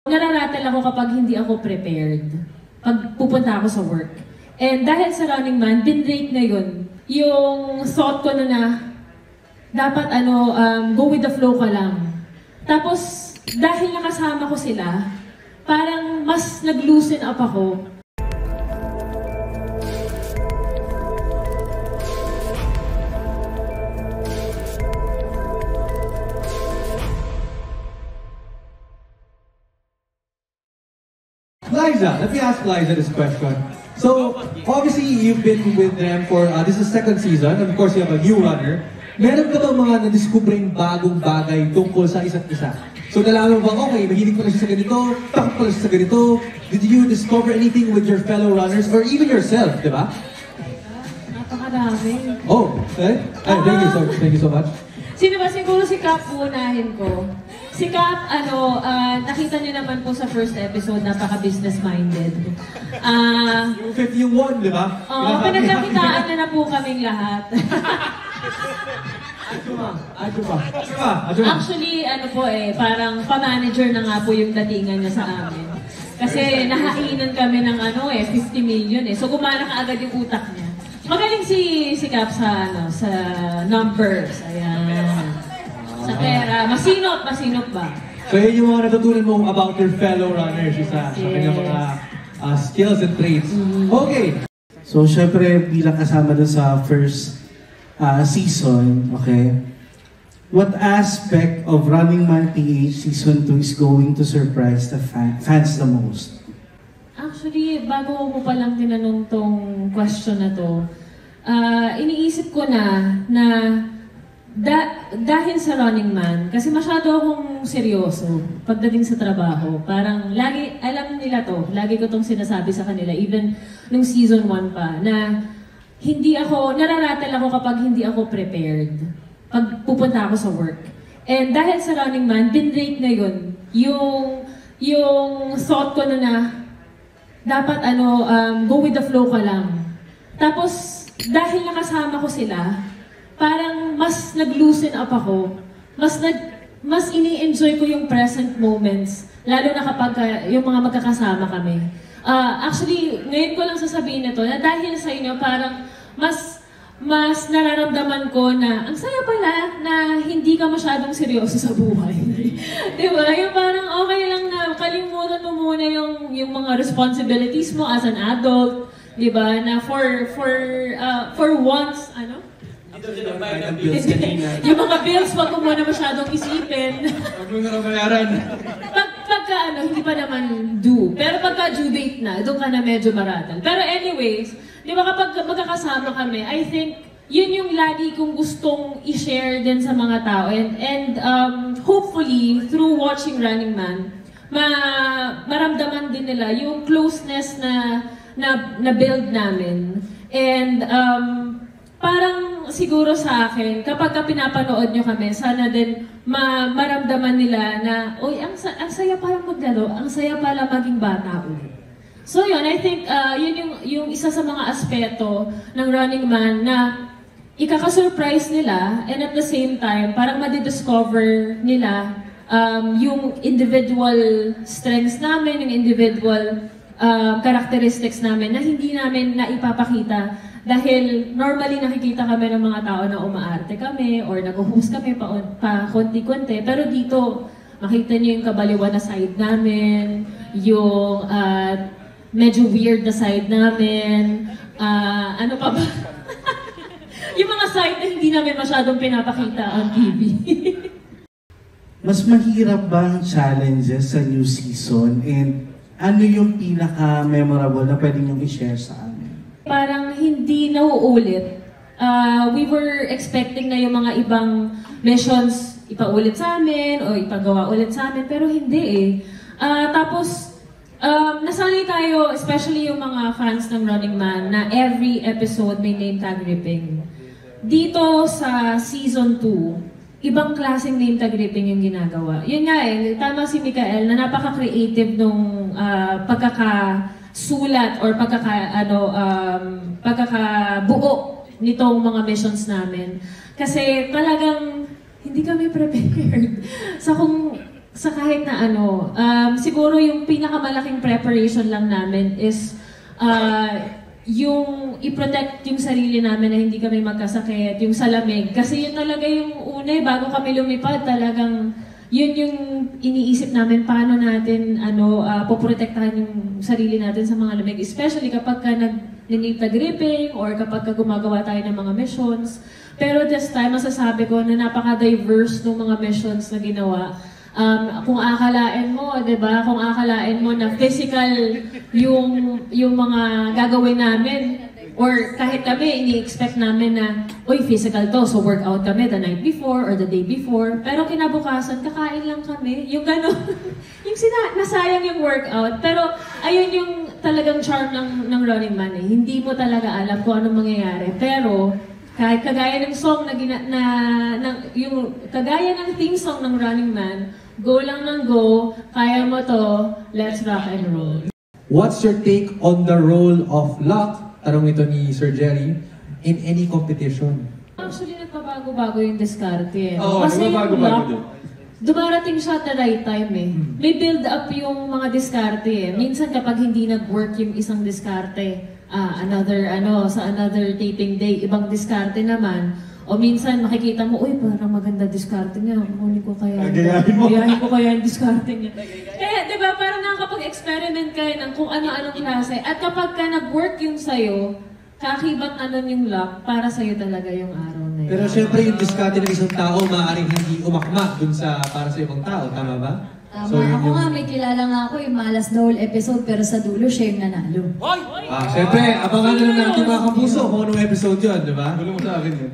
Nararatel ako kapag hindi ako prepared. Pag pupunta ako sa work. And dahil sa Running Man, binrake na yun. Yung thought ko na dapat go with the flow ka lang. Tapos, dahil nakasama ko sila, parang mas nag-loosen up ako. Liza, let me ask Liza this question. So, obviously, you've been with them for, this is second season, and of course, you have a new runner. Meron ka ba mga nadiscovering bagong bagay tungkol sa isa't isa? So, nalaman mo bang, okay, mahilig pala siya sa ganito, takot pala siya sa ganito. Did you discover anything with your fellow runners, or even yourself, di ba? Napakadami. Oh, okay. Thank you so much. Sino ba? Siguro si Cap unahin ko. Si Cap, nakita niyo naman po sa first episode, napaka-business-minded. Yung one, di ba? Oo, pinagkakitaan na po kaming lahat. Actually, parang pa-manager na nga po yung datingan niya sa amin. Kasi nahainan kami ng 50 million eh. So gumana ka agad yung utak niya. Magaling si Cap sa numbers. Ayan. Sa pera. Masinop ba? So yun yung mga natutunan mo about your fellow runners sa kanyang mga skills and traits. Okay. So syempre bilang kasama dun sa first season, okay? What aspect of Running Man PH Season 2 is going to surprise the fans the most? Actually, bago mo palang tinanong tong question na to, iniisip ko na dahil sa Running Man, kasi masyado akong seryoso pagdating sa trabaho. Parang lagi, alam nila to, lagi ko tong sinasabi sa kanila, even nung season 1 pa, na nararatel ako kapag hindi ako prepared. Pag pupunta ako sa work. And dahil sa Running Man, binrake na yun. Yung thought ko na dapat go with the flow ka lang. Tapos, dahil nakasama ko sila, parang mas nag-loosen up ako. Mas ini-enjoy ko yung present moments. Lalo na kapag yung mga magkakasama kami. Actually, ngayon ko lang sasabihin ito, na dahil sa inyo, parang mas nararamdaman ko na ang saya pala na hindi ka masyadong seryoso sa buhay. Diba? Yung parang okay lang na kalimutan mo muna yung mga responsibilities mo as an adult. Diba? Na for once, yung mga bills, wag mo muna masyadong isipin. Wag mo na bayaran. Pagka hindi pa naman due. Pero pagka due date na, doon ka na medyo maratal. Pero anyways, di ba kapag magkakasama kami, I think yun yung lagi kong gustong i-share din sa mga tao. And hopefully, through watching Running Man, maramdaman din nila yung closeness na build namin. And parang siguro sa akin, kapag pinapanood nyo kami, sana din maramdaman nila na, oy, ang saya pala maglaro, ang saya pala maging bata ulit. So yun, I think yun yung isa sa mga aspeto ng Running Man na ikaka-surprise nila, and at the same time, parang madidiscover nila yung individual strengths namin, yung individual characteristics namin na hindi namin naipapakita dahil normally nakikita kami ng mga tao na umaarte kami or nag-host kami pa konti-konti. Pero dito, makita niyo yung kabaliwan na side namin, yung medyo weird na side namin, ano pa ba? Yung mga side na hindi namin masyadong pinapakita on TV. Mas mahirap ba ang challenges sa new season? And ano yung pinaka-memorable na pwede nyo i-share sa amin? Parang hindi nauulit. We were expecting na yung mga ibang missions ipaulit sa amin o ipagawa ulit sa amin, pero hindi eh. Tapos, nasanay tayo, especially yung mga fans ng Running Man, na every episode may name tag ripping. Dito sa Season 2, ibang klaseng name tag ripping yung ginagawa. Yun nga eh, tama si Mikael na napaka-creative nung pagkakasulat or pagkakabuo nitong mga missions namin. Kasi talagang hindi kami prepared. sa kahit na ano, siguro yung pinakamalaking preparation lang namin is yung i-protect yung sarili namin na hindi kami magkasakit, yung sa lamig. Kasi yun talaga yung una, bago kami lumipad, talagang yun yung iniisip namin paano natin poprotektahan yung sarili natin sa mga lamig. Especially kapag ka nag-gripping or kapag ka gumagawa tayo ng mga missions. Pero this time, masasabi ko na napaka-diverse ng mga missions na ginawa. Kung akalain mo, 'di ba? Kung akalain mo na physical yung mga gagawin namin or kahit kami ini-expect namin na oy, physical to, so workout kami the night before or the day before. Pero kinabukasan kakain lang kami. Yung gano'n, yung nasayang yung workout. Pero ayun yung talagang charm ng Running Man eh. Hindi mo talaga alam kung anong mangyayari. Pero kahit kagaya ng song yung kagaya ng theme song ng Running Man, go lang ng go, kaya mo to, let's rock and roll. What's your take on the role of luck, tanong ito ni Sir Jerry, in any competition? Actually, nagpabago-bago yung diskarte. Oo, Kasi yung nagpabago-bago luck, din. dumarating siya at the right time eh. May build up yung mga diskarte eh. Minsan kapag hindi nag-work yung isang diskarte, sa another taping day, ibang diskarte naman. O minsan makikita mo, uy, parang maganda diskarte niya. Kunin ko kaya. Gayahin ko kaya yung diskarte niya. Kaya, di ba, parang nakakapag-experiment kayo ng kung ano-anong klase. At kapag ka nag-work yung sa'yo, kakibat na nun yung luck, para sa'yo talaga yung araw na yun. Pero syempre yung diskarte ng isang tao, maaaring hindi umakma dun para sa ibang tao, tama ba? Tama. yun Ako nga, may kilala nga ako yung malas the whole episode pero sa dulo siya yung nanalo. Syempre, abangan na lang natin mga kapuso kung anong episode yun, di ba? Gulo mo sa akin yun.